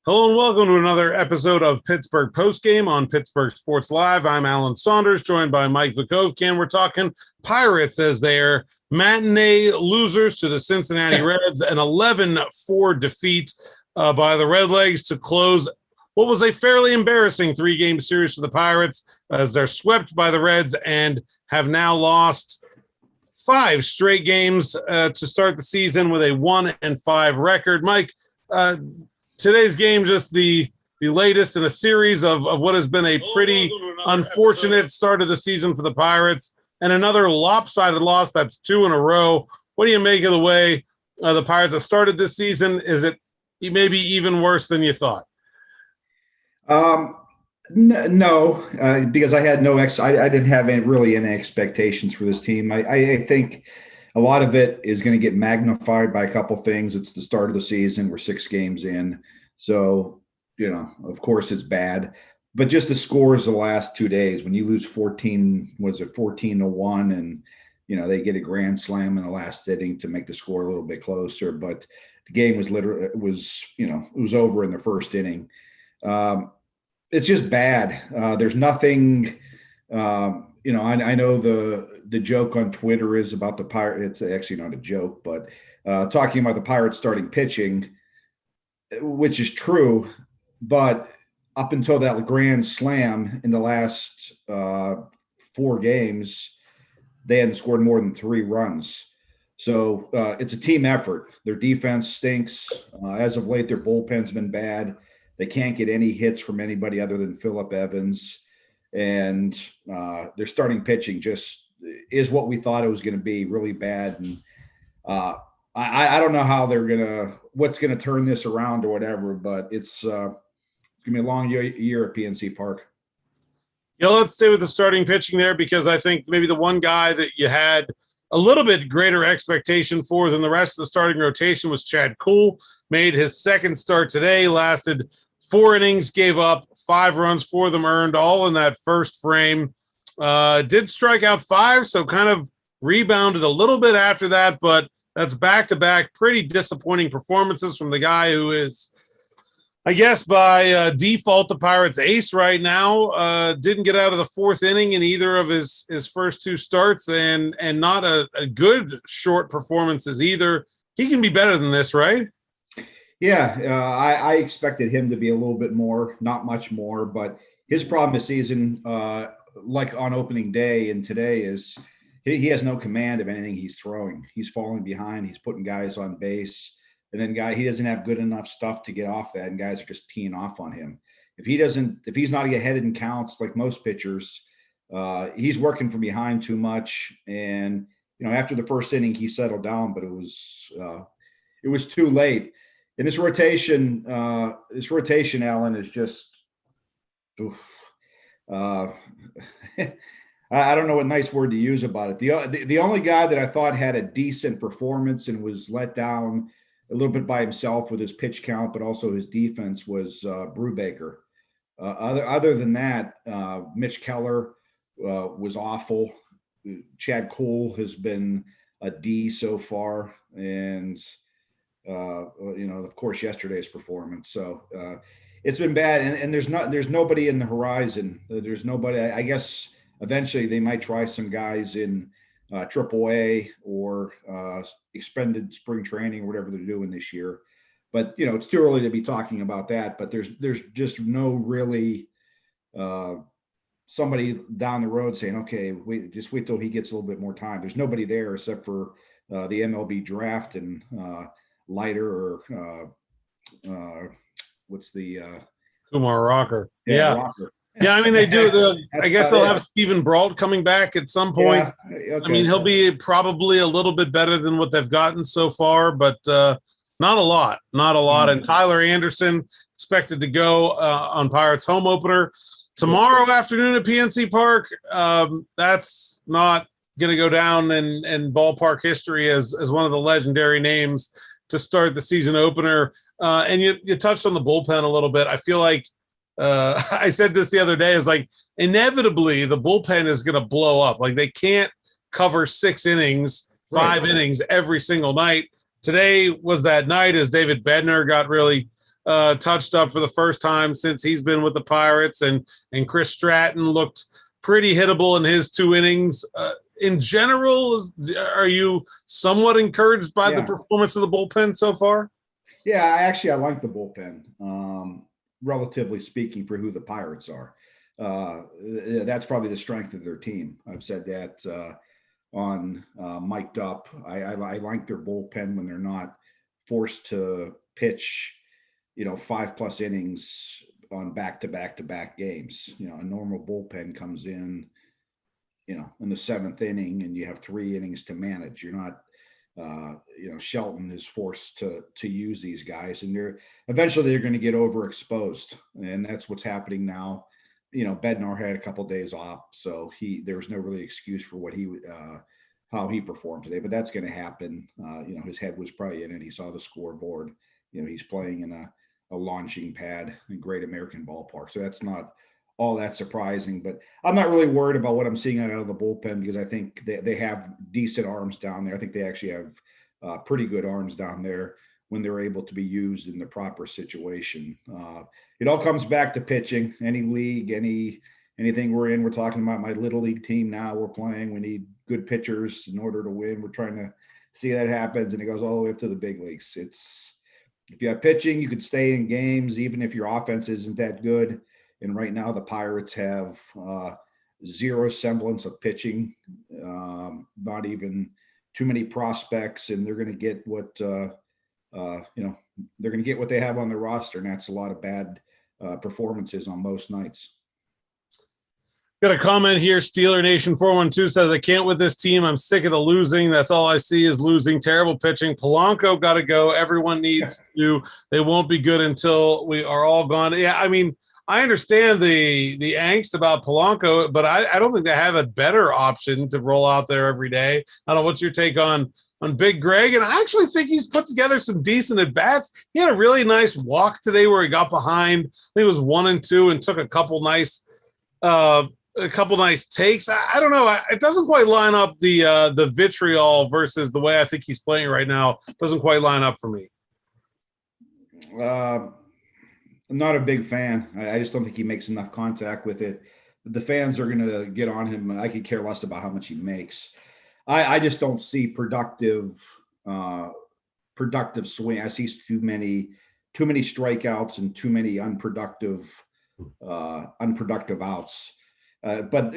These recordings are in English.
Hello and welcome to another episode of Pittsburgh Postgame on Pittsburgh Sports Live. I'm Alan Saunders, joined by Mike Vukovcan. We're talking Pirates as their matinee losers to the Cincinnati Reds, an 11-4 defeat by the Redlegs to close what was a fairly embarrassing three-game series for the Pirates as they're swept by the Reds and have now lost 5 straight games to start the season with a 1-5 record. Mike, today's game, just the latest in a series of what has been a pretty unfortunate start of the season for the Pirates, and another lopsided loss. That's 2 in a row. What do you make of the way the Pirates have started this season? Is it maybe even worse than you thought? No, because I had I didn't have really any expectations for this team. I think a lot of it is going to get magnified by a couple things. It's the start of the season. We're 6 games in. So, of course it's bad. But just the scores the last 2 days, when you lose 14-1, and, they get a grand slam in the last inning to make the score a little bit closer. But the game was it was over in the first inning. It's just bad. There's nothing, I know the joke on Twitter is about the Pirates. It's actually not a joke, but talking about the Pirates starting pitching, which is true, but up until that grand slam in the last 4 games, they hadn't scored more than 3 runs. So it's a team effort. Their defense stinks. As of late, their bullpen's been bad. They can't get any hits from anybody other than Phillip Evans. And their starting pitching just is what we thought it was going to be, really bad. And I don't know how what's going to turn this around or whatever, but it's going to be a long year at PNC Park. Yeah, let's stay with the starting pitching there, because I think maybe the one guy that you had a little bit greater expectation for than the rest of the starting rotation was Chad Kuhl. Made his second start today, lasted 4 innings, gave up 5 runs, 4 of them earned, all in that first frame. Did strike out 5, so kind of rebounded a little bit after that, but that's back-to-back pretty disappointing performances from the guy who is, I guess, by default, the Pirates' ace right now. Didn't get out of the 4th inning in either of his first 2 starts, and not a good short performances either. He can be better than this, right? Yeah, I expected him to be a little bit more, not much more, but his problem this season, like on opening day and today, is he has no command of anything he's throwing. He's falling behind. He's putting guys on base, and then he doesn't have good enough stuff to get off that, and guys are just teeing off on him. If he's not ahead in counts like most pitchers, he's working from behind too much. And after the first inning, he settled down, but it was too late. And this rotation, Alan, is just, I don't know what nice word to use about it. The only guy that I thought had a decent performance and was let down a little bit by himself with his pitch count, but also his defense, was Brubaker. Other than that, Mitch Keller was awful. Chad Kuhl has been a D so far, and of course, yesterday's performance. So it's been bad, and there's nobody in the horizon. There's nobody. I guess eventually they might try some guys in AAA or expended spring training or whatever they're doing this year. But it's too early to be talking about that. But there's just no really somebody down the road saying, okay, wait till he gets a little bit more time. There's nobody there except for the MLB draft and Leiter or what's the Kumar Rocker. Yeah. Rocker. Yeah, I mean, they do. I guess they'll have Steven Brault coming back at some point. Yeah, okay. I mean, he'll be probably a little bit better than what they've gotten so far, but not a lot. Mm-hmm. And Tyler Anderson expected to go on Pirates home opener tomorrow afternoon at PNC Park. That's not going to go down in ballpark history as one of the legendary names to start the season opener. And you touched on the bullpen a little bit. I feel like I said this the other day, is like inevitably the bullpen is going to blow up. Like they can't cover 6 innings, 5 innings every single night. Today was that night as David Bednar got really touched up for the first time since he's been with the Pirates, and Chris Stratton looked pretty hittable in his 2 innings. In general, are you somewhat encouraged by the performance of the bullpen so far? Yeah, I like the bullpen, relatively speaking, for who the Pirates are. That's probably the strength of their team. I've said that on Mic'd Up. I like their bullpen when they're not forced to pitch, 5+ innings on back-to-back games. A normal bullpen comes in, in the 7th inning, and you have 3 innings to manage. You're not, Shelton is forced to use these guys, and eventually they're going to get overexposed, and that's what's happening now. Bednar had a couple of days off, so there was no really excuse for how he performed today, but that's going to happen. His head was probably in it. He saw the scoreboard. He's playing in a launching pad in Great American Ballpark, so that's not all that surprising. But I'm not really worried about what I'm seeing out of the bullpen, because I think they have decent arms down there. I think they actually have pretty good arms down there when they're able to be used in the proper situation. It all comes back to pitching. Any league, anything we're in, we're talking about my little league team now we're playing. We need good pitchers in order to win. We're trying to see that happens, and it goes all the way up to the big leagues. If you have pitching, you could stay in games, even if your offense isn't that good. And right now the Pirates have zero semblance of pitching, not even too many prospects, and they're going to get what they're going to get what they have on their roster, and that's a lot of bad performances on most nights. Got a comment here. Steeler Nation 412 says, I can't with this team. I'm sick of the losing. That's all I see is losing. Terrible pitching. Polanco got to go. Everyone needs to. They won't be good until we are all gone. Yeah, I mean, I understand the angst about Polanco, but I don't think they have a better option to roll out there every day. I don't know. What's your take on Big Greg? And I actually think he's put together some decent at-bats. He had a really nice walk today where he got behind. I think it was 1 and 2 and took a couple nice takes. I don't know. It doesn't quite line up the vitriol versus the way I think he's playing right now. It doesn't quite line up for me. I'm not a big fan. I just don't think he makes enough contact with it. The fans are going to get on him. I could care less about how much he makes. I just don't see productive swing. I see too many strikeouts and too many unproductive outs. But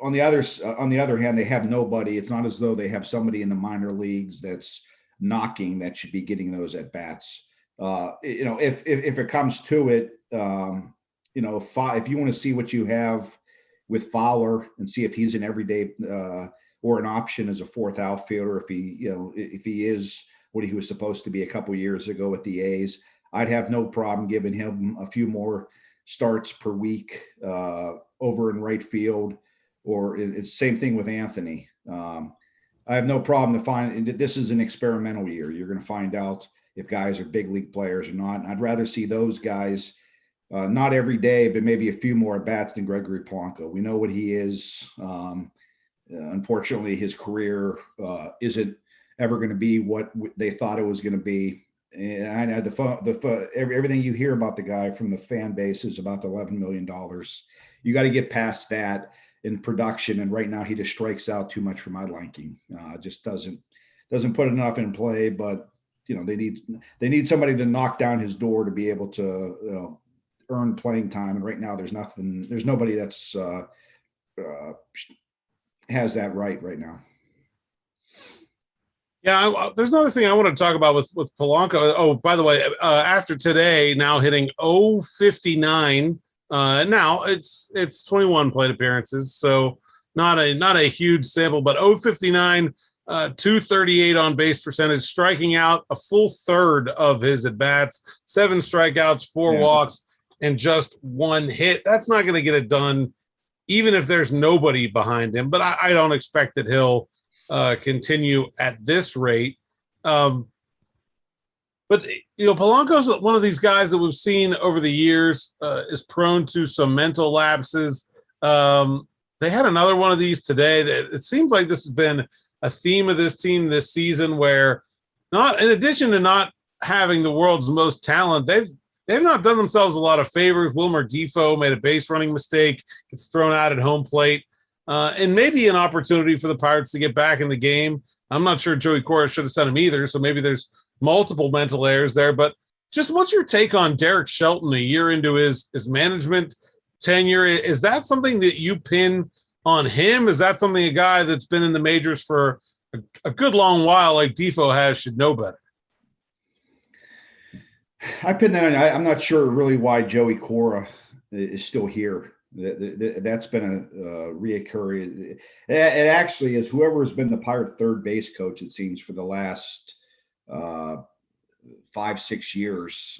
on the other hand, they have nobody. It's not as though they have somebody in the minor leagues that's knocking that should be getting those at bats. If it comes to it, if you want to see what you have with Fowler and see if he's an everyday or an option as a 4th outfielder, if he is what he was supposed to be a couple years ago with the A's, I'd have no problem giving him a few more starts per week over in right field, or it's same thing with Anthony. I have no problem to find this is an experimental year. You're going to find out if guys are big league players or not. And I'd rather see those guys, not every day, but maybe a few more at bats than Gregory Polanco. We know what he is. Unfortunately, his career isn't ever going to be what they thought it was going to be. And everything you hear about the guy from the fan base is about the $11 million. You got to get past that in production. And right now he just strikes out too much for my liking. Just doesn't put enough in play, but they need somebody to knock down his door to be able to earn playing time. And right now there's nobody that's has that right now. Yeah, there's another thing I want to talk about with Polanco. Oh, by the way, after today, now hitting 059. Now it's 21 plate appearances, so not a huge sample, but 059, 238 on base percentage, striking out a full third of his at bats, 7 strikeouts, 4 walks, and just 1 hit. That's not going to get it done, even if there's nobody behind him. But I don't expect that he'll continue at this rate. But Polanco's one of these guys that we've seen over the years is prone to some mental lapses. They had another one of these today. It seems like this has been a theme of this team this season, where in addition to not having the world's most talent, they've not done themselves a lot of favors. Wilmer Defoe made a base running mistake, gets thrown out at home plate, and maybe an opportunity for the Pirates to get back in the game. I'm not sure Joey Cora should have sent him either, so maybe there's multiple mental errors there. But just what's your take on Derek Shelton a year into his management tenure? Is that something that you pin on him? Is that something a guy that's been in the majors for a good long while like Defoe has should know better? I pin that on. I'm not sure really why Joey Cora is still here. That's been a reoccurring. It actually is whoever has been the Pirate third base coach, it seems, for the last 5-6 years,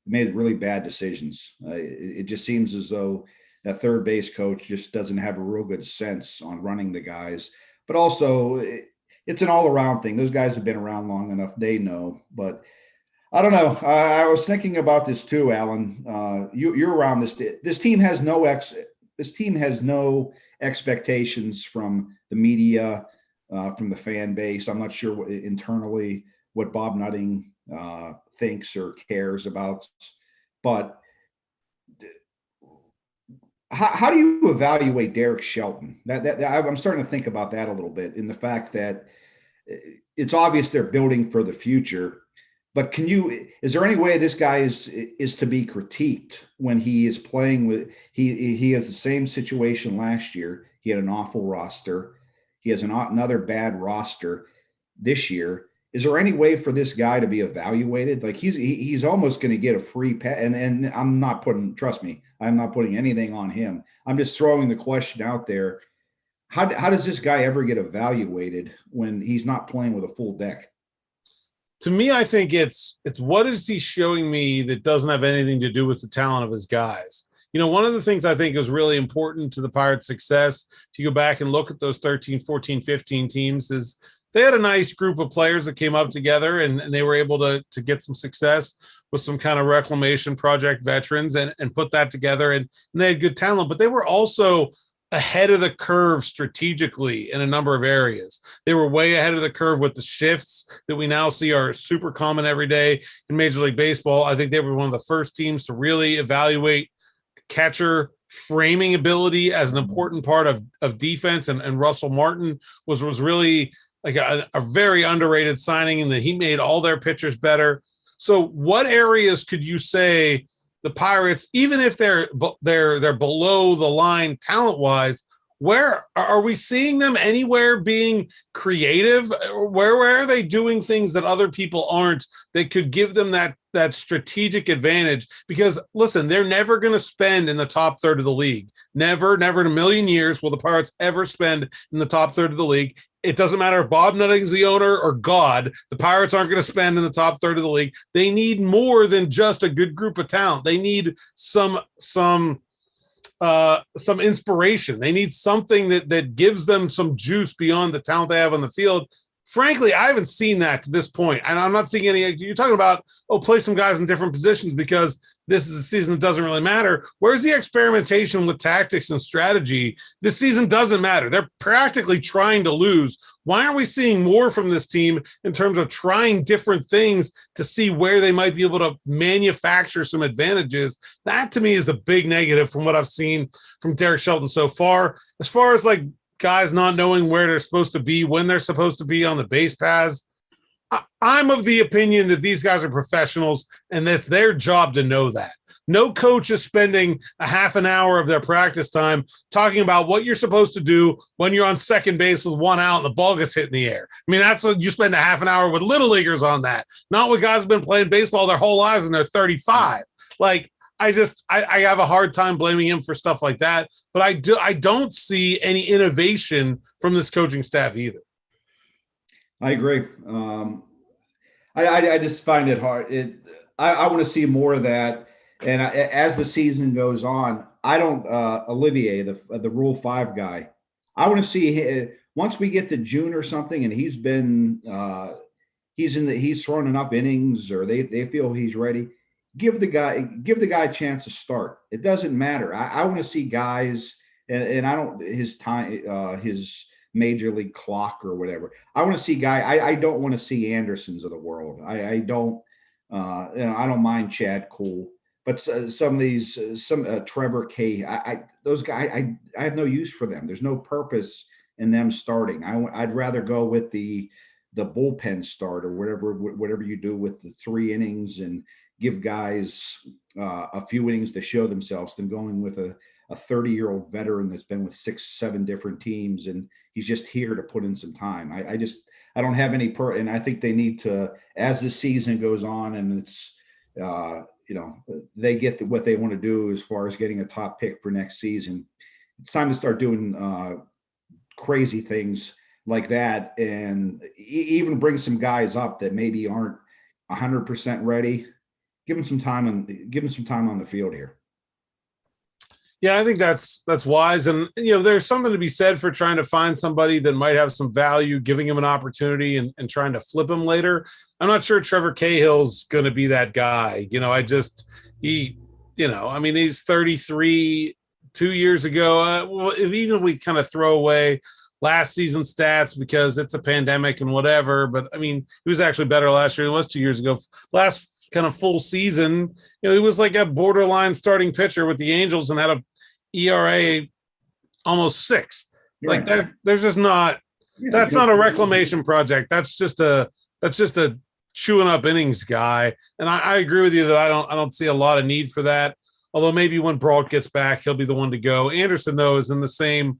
made really bad decisions. It just seems as though that third base coach just doesn't have a real good sense on running the guys. But also, it's an all-around thing. Those guys have been around long enough; they know. But I don't know. I was thinking about this too, Alan. You're around this. This team has no expectations from the media, from the fan base. I'm not sure internally what Bob Nutting thinks or cares about. But how do you evaluate Derek Shelton? I'm starting to think about that a little bit, in the fact that it's obvious they're building for the future. But is there any way this guy is to be critiqued when he is playing with, he has the same situation last year. He had an awful roster. He has another bad roster this year. Is there any way for this guy to be evaluated? Like he's almost going to get a free pass. And I'm not trust me, I'm not putting anything on him. I'm just throwing the question out there. How does this guy ever get evaluated when he's not playing with a full deck? To me, I think it's what is he showing me that doesn't have anything to do with the talent of his guys. You know, one of the things I think is really important to the Pirates' success, if you go back and look at those 13, 14, 15 teams, is they had a nice group of players that came up together and they were able to get some success with some kind of reclamation project veterans and put that together. And they had good talent, but they were also ahead of the curve strategically in a number of areas. They were way ahead of the curve with the shifts that we now see are super common every day in Major League Baseball. I think they were one of the first teams to really evaluate catcher framing ability as an important part of defense. And Russell Martin was really like a very underrated signing, in that he made all their pitchers better. So what areas could you say the Pirates, even if they're below the line talent-wise, where are we seeing them anywhere being creative? Where are they doing things that other people aren't that could give them that strategic advantage? Because listen, they're never going to spend in the top third of the league. Never in a million years will the Pirates ever spend in the top third of the league. It doesn't matter if Bob Nutting's the owner or God, the Pirates aren't going to spend in the top third of the league. They need more than just a good group of talent. They need some inspiration. They need something that gives them some juice beyond the talent they have on the field. Frankly, I haven't seen that to this point. And I'm not seeing any. You're talking about, play some guys in different positions because this is a season that doesn't really matter. Where's the experimentation with tactics and strategy? This season doesn't matter. They're practically trying to lose. Why aren't we seeing more from this team in terms of trying different things to see where they might be able to manufacture some advantages? That to me is the big negative from what I've seen from Derek Shelton so far. As far as like guys not knowing where they're supposed to be, when they're supposed to be on the base paths, I'm of the opinion that these guys are professionals and that's their job to know that. No coach is spending a half an hour of their practice time talking about what you're supposed to do when you're on second base with one out and the ball gets hit in the air. I mean, that's what you spend a half an hour with little leaguers on that, not with guys who've been playing baseball their whole lives and they're 35. Like, I have a hard time blaming him for stuff like that, but I don't see any innovation from this coaching staff either. I agree. I just find it hard. I want to see more of that. And as the season goes on, I don't Olivier, the Rule 5 guy. I want to see once we get to June or something, and he's thrown enough innings, or they feel he's ready. Give the guy a chance to start. It doesn't matter. I want to see guys, and I don't his major league clock or whatever. I want to see I don't want to see Andersons of the world. I don't, I don't mind Chad Kuhl, but some of these, Trevor K, those guys, I have no use for them. There's no purpose in them starting. I'd rather go with the bullpen start or whatever you do with the 3 innings and give guys a few innings to show themselves than going with a 30-year-old veteran that's been with 6-7 different teams and he's just here to put in some time. I don't have any and I think they need to, as the season goes on and it's they get what they want to do as far as getting a top pick for next season, it's time to start doing crazy things like that and even bring some guys up that maybe aren't 100% ready. Give them some time on the field here. Yeah, I think that's wise. And, there's something to be said for trying to find somebody that might have some value, giving him an opportunity and trying to flip him later. I'm not sure Trevor Cahill's going to be that guy. He's 33 2 years ago. Even if we kind of throw away last season stats because it's a pandemic and whatever, but he was actually better last year than he was 2 years ago. Last kind of full season, he was like a borderline starting pitcher with the Angels and had a ERA almost 6. Right. Like that, there's just not. Yeah, that's not a reclamation project. That's just a chewing up innings guy. And I agree with you that I don't see a lot of need for that. Although maybe when Brault gets back, he'll be the one to go. Anderson though is in the same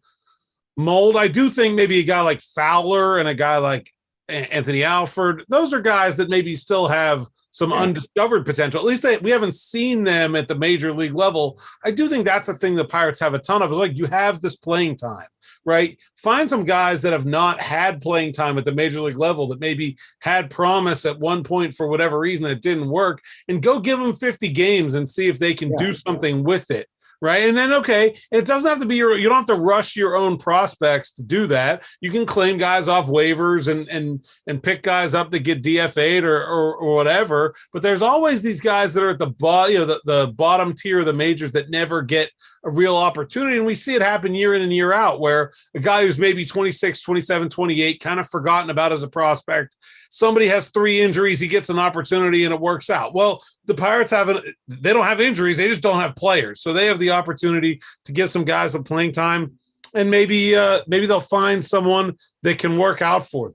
mold. I do think maybe a guy like Fowler and a guy like Anthony Alford, those are guys that maybe still have some undiscovered potential. At least we haven't seen them at the major league level. I do think that's a thing the Pirates have a ton of. It's like you have this playing time, right? Find some guys that have not had playing time at the major league level that maybe had promise at one point for whatever reason that didn't work, and go give them 50 games and see if they can do something with it. Right. And then, and it doesn't have to be you don't have to rush your own prospects to do that. You can claim guys off waivers and pick guys up that get DFA'd or whatever. But there's always these guys that are at the bottom, the bottom tier of the majors that never get a real opportunity. And we see it happen year in and year out where a guy who's maybe 26, 27, 28, kind of forgotten about as a prospect, somebody has 3 injuries, he gets an opportunity and it works out. Well, the Pirates they don't have injuries, they just don't have players. So they have the opportunity to give some guys some playing time, and maybe they'll find someone that can work out for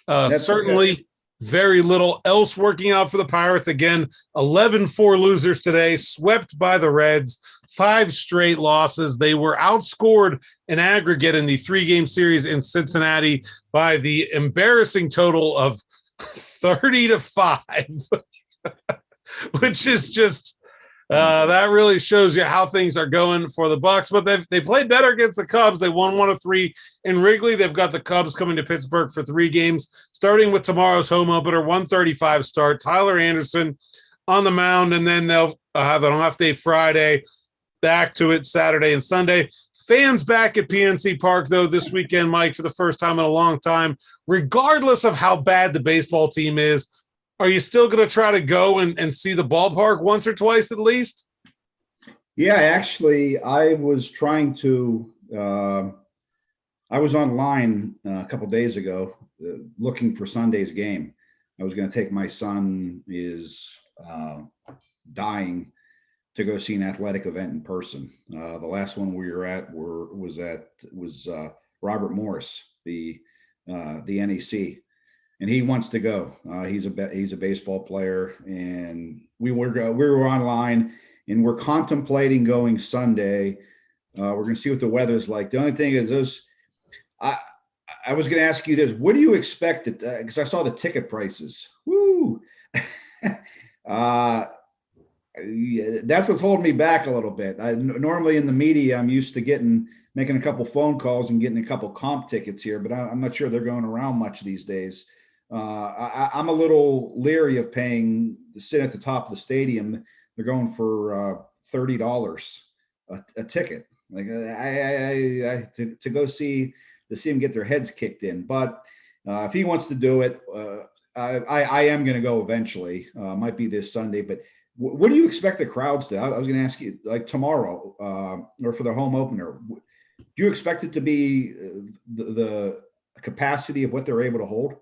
them. Certainly very little else working out for the Pirates. Again, 11-4 losers today, swept by the Reds, 5 straight losses. They were outscored in aggregate in the 3-game series in Cincinnati by the embarrassing total of 30-5, which is just that really shows you how things are going for the Bucks. But they played better against the Cubs. They won 1 of 3 in Wrigley. They've got the Cubs coming to Pittsburgh for 3 games, starting with tomorrow's home opener, 1:35 start. Tyler Anderson on the mound, and then they'll have an off day Friday, back to it Saturday and Sunday. Fans back at PNC Park, though, this weekend, Mike, for the first time in a long time. Regardless of how bad the baseball team is, are you still going to try to go and see the ballpark once or twice at least? Yeah, actually, I was trying to I was online a couple days ago looking for Sunday's game. I was going to take my son is dying to go see an athletic event in person. The last one we were at was Robert Morris, the NEC, and he wants to go. He's a baseball player, and we were online, and we're contemplating going Sunday. We're going to see what the weather's like. The only thing is I was going to ask you this: what do you expect? Because I saw the ticket prices. Woo! That's what's holding me back a little bit. Normally in the media, I'm used to making a couple phone calls and getting a couple comp tickets here, but I'm not sure they're going around much these days. I'm a little leery of paying to sit at the top of the stadium. They're going for $30 a ticket. Like to go see them get their heads kicked in. But if he wants to do it, I am going to go eventually. Might be this Sunday, but what do you expect the crowds to? I was going to ask you, like tomorrow or for the home opener. Do you expect it to be the capacity of what they're able to hold?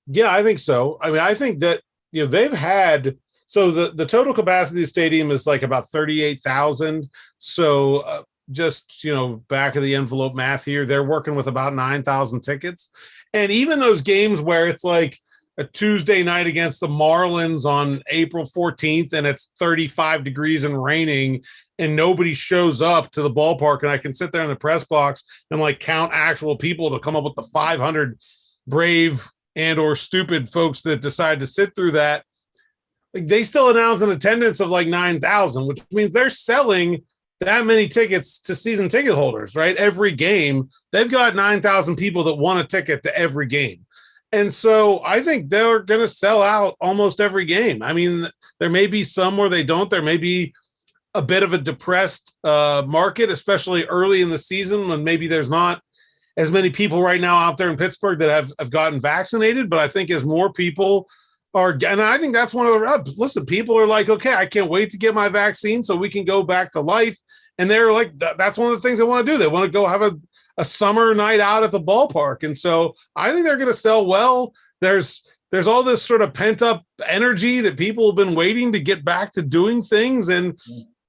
Yeah, I think so. I mean, I think that, they've had, so the total capacity of the stadium is like about 38,000. So just, back of the envelope math here, they're working with about 9,000 tickets. And even those games where it's like a Tuesday night against the Marlins on April 14th and it's 35 degrees and raining and nobody shows up to the ballpark, and I can sit there in the press box and like count actual people to come up with the 500 brave and or stupid folks that decide to sit through that. Like, they still announce an attendance of like 9,000, which means they're selling that many tickets to season ticket holders, right? Every game, they've got 9,000 people that want a ticket to every game. And so I think they're going to sell out almost every game. I mean, there may be some where they don't. There may be a bit of a depressed market, especially early in the season when maybe there's not as many people right now out there in Pittsburgh that have gotten vaccinated. But I think as more people are, and I think that's one of the, listen, people are like, okay, I can't wait to get my vaccine so we can go back to life. And they're like, that's one of the things they want to do. They want to go have a summer night out at the ballpark. And so I think they're going to sell well. There's all this sort of pent up energy that people have been waiting to get back to doing things. And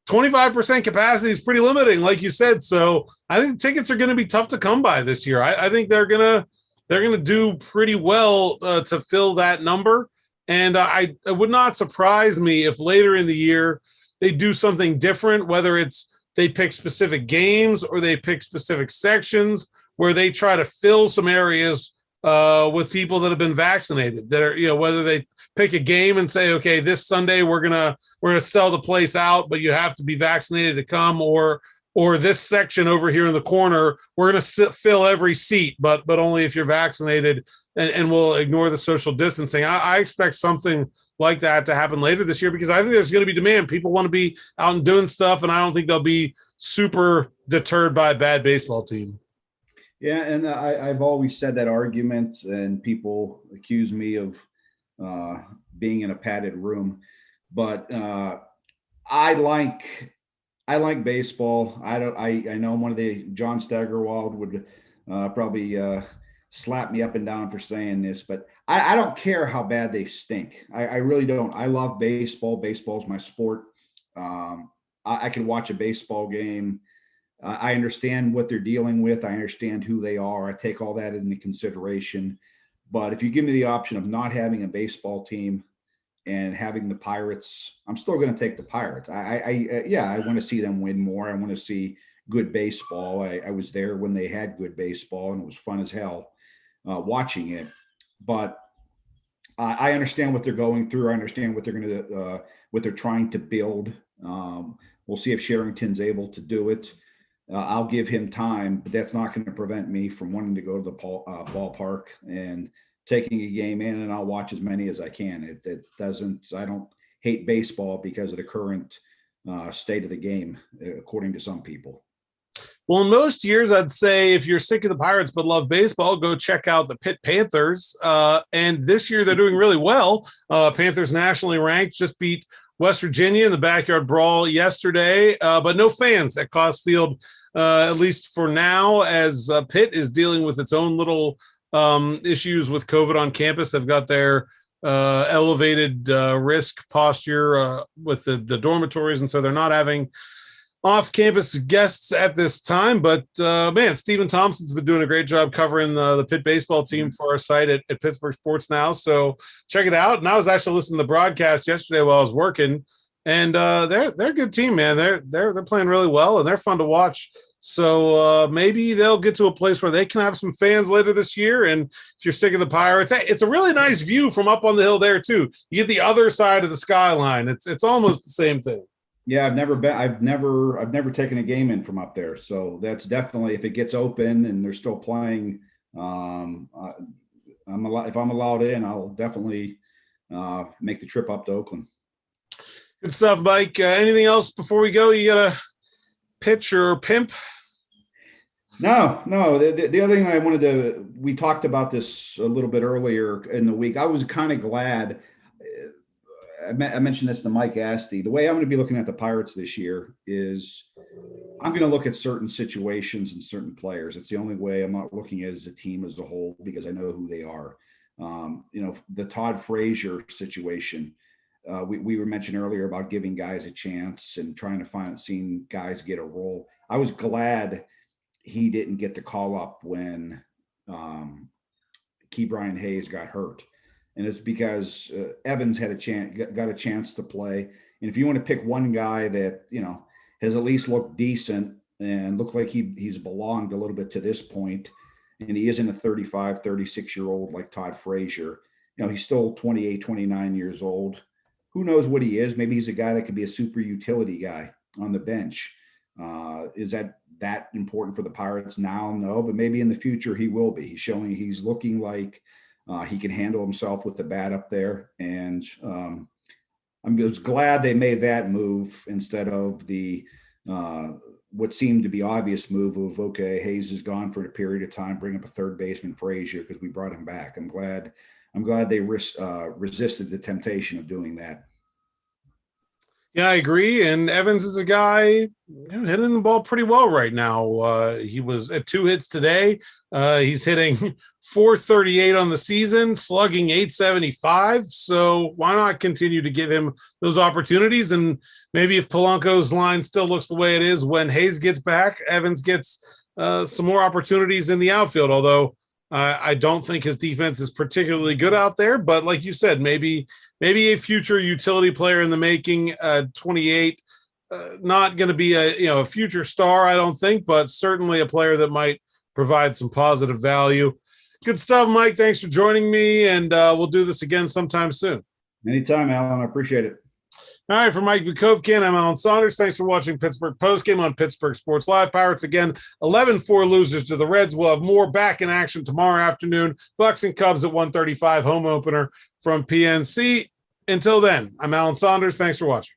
25% capacity is pretty limiting, like you said. So I think tickets are going to be tough to come by this year. I think they're going to do pretty well to fill that number. And it would not surprise me if later in the year they do something different, whether it's they pick specific games or they pick specific sections where they try to fill some areas with people that have been vaccinated, that are, whether they pick a game and say, okay, this Sunday we're gonna sell the place out, but you have to be vaccinated to come, or this section over here in the corner, we're gonna fill every seat, but only if you're vaccinated, and we'll ignore the social distancing. I expect something like that to happen later this year, because I think there's going to be demand. People want to be out and doing stuff, and I don't think they'll be super deterred by a bad baseball team. Yeah, and I've always said that argument, and people accuse me of being in a padded room, but I like baseball. I know one of the John Steigerwald would probably slap me up and down for saying this, but I don't care how bad they stink. I really don't. I love baseball. Baseball's my sport. I can watch a baseball game. I understand what they're dealing with. I understand who they are. I take all that into consideration. But if you give me the option of not having a baseball team and having the Pirates, I'm still going to take the Pirates. I want to see them win more. I want to see good baseball. I was there when they had good baseball, and it was fun as hell watching it. But I understand what they're going through. I understand what they're going to, what they're trying to build. We'll see if Sherrington's able to do it. I'll give him time, but that's not going to prevent me from wanting to go to the ballpark and taking a game in, and I'll watch as many as I can. I don't hate baseball because of the current state of the game, according to some people. Well, in most years, I'd say if you're sick of the Pirates but love baseball, go check out the Pitt Panthers. And this year they're doing really well. Panthers nationally ranked, just beat West Virginia in the backyard brawl yesterday, but no fans at Cost Field, at least for now, as Pitt is dealing with its own little issues with COVID on campus. They've got their elevated risk posture with the dormitories, and so they're not having off-campus guests at this time. But man, Stephen Thompson's been doing a great job covering the Pitt baseball team for our site at Pittsburgh Sports Now. So check it out. And I was actually listening to the broadcast yesterday while I was working, and they're a good team, man. They're playing really well, and they're fun to watch. So maybe they'll get to a place where they can have some fans later this year. And if you're sick of the Pirates, it's a really nice view from up on the hill there too. You get the other side of the skyline. It's almost the same thing. Yeah, I've never taken a game in from up there. So that's definitely, if it gets open and they're still playing, if I'm allowed in, I'll definitely make the trip up to Oakland. Good stuff, Mike. Anything else before we go? You got a pitch or pimp? No. The other thing we talked about this a little bit earlier in the week. I was kind of glad. I mentioned this to Mike Asti. The way I'm going to be looking at the Pirates this year is I'm going to look at certain situations and certain players. It's the only way. I'm not looking at it as a team as a whole because I know who they are. The Todd Frazier situation. We were mentioned earlier about giving guys a chance and trying to seeing guys get a role. I was glad he didn't get the call up when Key Brian Hayes got hurt. And it's because Evans had got a chance to play. And if you want to pick one guy that, has at least looked decent and looked like he's belonged a little bit to this point, and he isn't a 35, 36-year-old like Todd Frazier. He's still 28, 29 years old. Who knows what he is? Maybe he's a guy that could be a super utility guy on the bench. Is that important for the Pirates now? No, but maybe in the future he will be. He's looking like he can handle himself with the bat up there. And I'm just glad they made that move instead of the what seemed to be obvious move of, okay, Hayes is gone for a period of time, bring up a third baseman, Frazier, because we brought him back. I'm glad they resisted the temptation of doing that. Yeah, I agree. And Evans is a guy hitting the ball pretty well right now. He was at 2 hits today. He's hitting .438 on the season, slugging .875. So why not continue to give him those opportunities? And maybe if Polanco's line still looks the way it is when Hayes gets back, Evans gets some more opportunities in the outfield. Although I don't think his defense is particularly good out there. But like you said, maybe a future utility player in the making, 28, not going to be a future star, I don't think, but certainly a player that might provide some positive value. Good stuff, Mike. Thanks for joining me, and we'll do this again sometime soon. Anytime, Alan. I appreciate it. All right, for Mike Vukovcan, I'm Alan Saunders. Thanks for watching Pittsburgh Postgame on Pittsburgh Sports Live. Pirates again, 11-4 losers to the Reds. We'll have more back in action tomorrow afternoon. Bucks and Cubs at 1:35, home opener from PNC. Until then, I'm Alan Saunders. Thanks for watching.